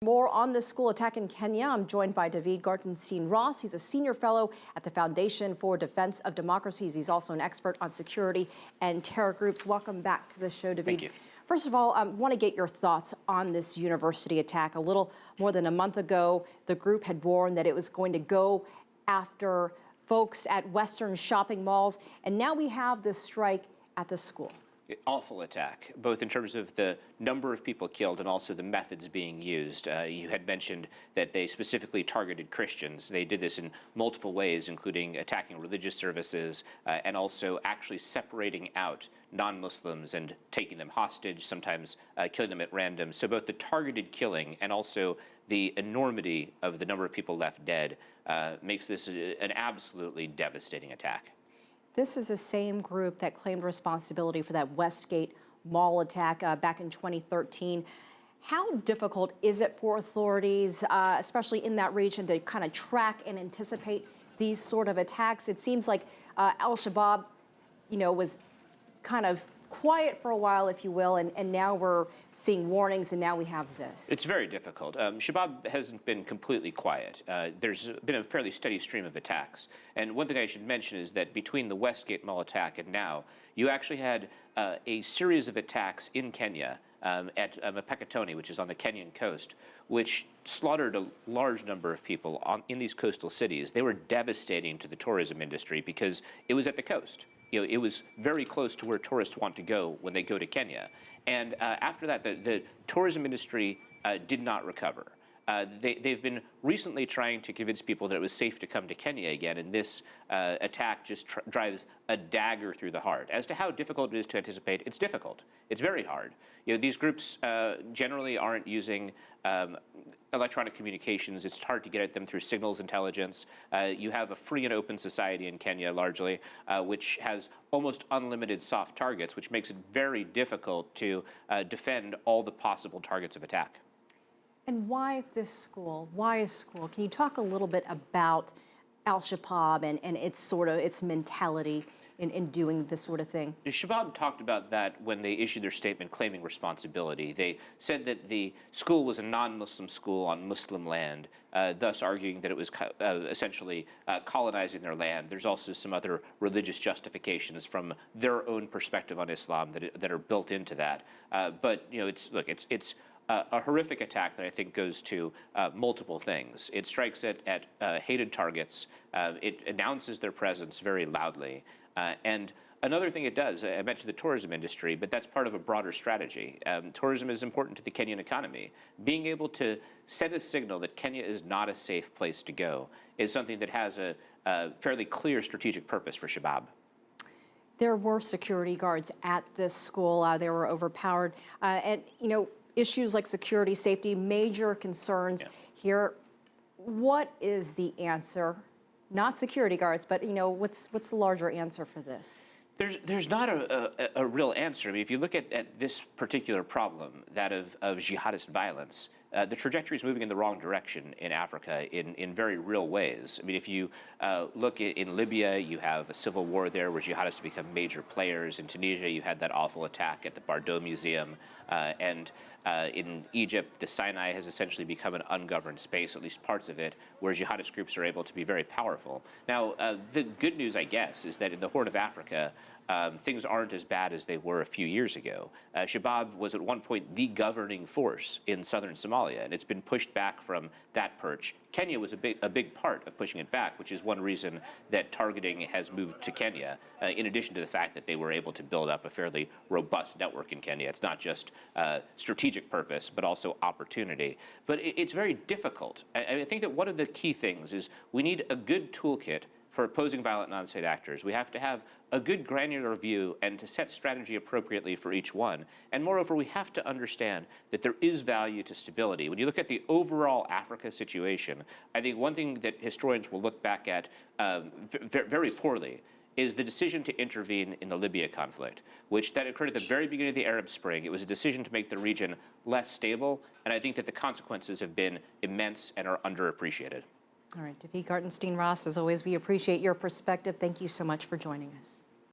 More on this school attack in Kenya. I'm joined by Daveed Gartenstein-Ross. He's a senior fellow at the Foundation for Defense of Democracies. He's also an expert on security and terror groups. Welcome back to the show, Daveed. Thank you. First of all, I want to get your thoughts on this university attack. A little more than a month ago, the group had warned that it was going to go after folks at Western shopping malls, and now we have this strike at the school. Awful attack, both in terms of the number of people killed and also the methods being used. You had mentioned that they specifically targeted Christians. They did this in multiple ways, including attacking religious services and also actually separating out non-Muslims and taking them hostage, sometimes killing them at random. So both the targeted killing and also the enormity of the number of people left dead makes this an absolutely devastating attack. This is the same group that claimed responsibility for that Westgate mall attack back in 2013. How difficult is it for authorities, especially in that region, to kind of track and anticipate these sort of attacks? It seems like al-shabab, was kind of quiet for a while, if you will, and now we're seeing warnings, and now we have this. It's very difficult. Shabab hasn't been completely quiet. There's been a fairly steady stream of attacks. And one thing I should mention is that between the Westgate Mall attack and now, you actually had a series of attacks in Kenya at Mapeketoni, which is on the Kenyan coast, which slaughtered a large number of people in these coastal cities. They were devastating to the tourism industry because it was at the coast. It was very close to where tourists want to go when they go to Kenya. And after that, the tourism industry did not recover. They've been recently trying to convince people that it was safe to come to Kenya again, and this attack just drives a dagger through the heart. As to how difficult it is to anticipate, it's difficult. It's very hard. These groups generally aren't using electronic communications. It's hard to get at them through signals intelligence. You have a free and open society in Kenya, largely, which has almost unlimited soft targets, which makes it very difficult to defend all the possible targets of attack. And why this school? Why a school? Can you talk a little bit about al-Shabab and its mentality in doing this sort of thing? Shabab talked about that when they issued their statement claiming responsibility. They said that the school was a non-Muslim school on Muslim land, thus arguing that it was essentially colonizing their land. There's also some other religious justifications from their own perspective on Islam that are built into that. But it's a horrific attack that I think goes to multiple things. It strikes at hated targets. It announces their presence very loudly. And another thing it does, I mentioned the tourism industry, but that's part of a broader strategy. Tourism is important to the Kenyan economy. Being able to send a signal that Kenya is not a safe place to go is something that has a fairly clear strategic purpose for Shabab. There were security guards at this school. They were overpowered. And, issues like security, safety, major concerns here. What is the answer? Not security guards, but what's the larger answer for this? There's not a real answer. I mean, if you look at this particular problem, that of jihadist violence, the trajectory is moving in the wrong direction in Africa in very real ways. I mean, if you look in Libya, you have a civil war there where jihadists become major players. In Tunisia, you had that awful attack at the Bardo Museum. And in Egypt, the Sinai has essentially become an ungoverned space, at least parts of it, where jihadist groups are able to be very powerful. Now, the good news, I guess, is that in the Horn of Africa, things aren't as bad as they were a few years ago. Shabab was at one point the governing force in southern Somalia, and it's been pushed back from that perch. Kenya was a big part of pushing it back, which is one reason that targeting has moved to Kenya, in addition to the fact that they were able to build up a fairly robust network in Kenya. It's not just strategic purpose, but also opportunity. But it's very difficult. I think that one of the key things is we need a good toolkit for opposing violent non-state actors. We have to have a good granular view and to set strategy appropriately for each one. And moreover, we have to understand that there is value to stability. When you look at the overall Africa situation, I think one thing that historians will look back at very poorly is the decision to intervene in the Libya conflict, which that occurred at the very beginning of the Arab Spring. It was a decision to make the region less stable, and I think that the consequences have been immense and are underappreciated. All right, Daveed Gartenstein-Ross, as always, we appreciate your perspective. Thank you so much for joining us.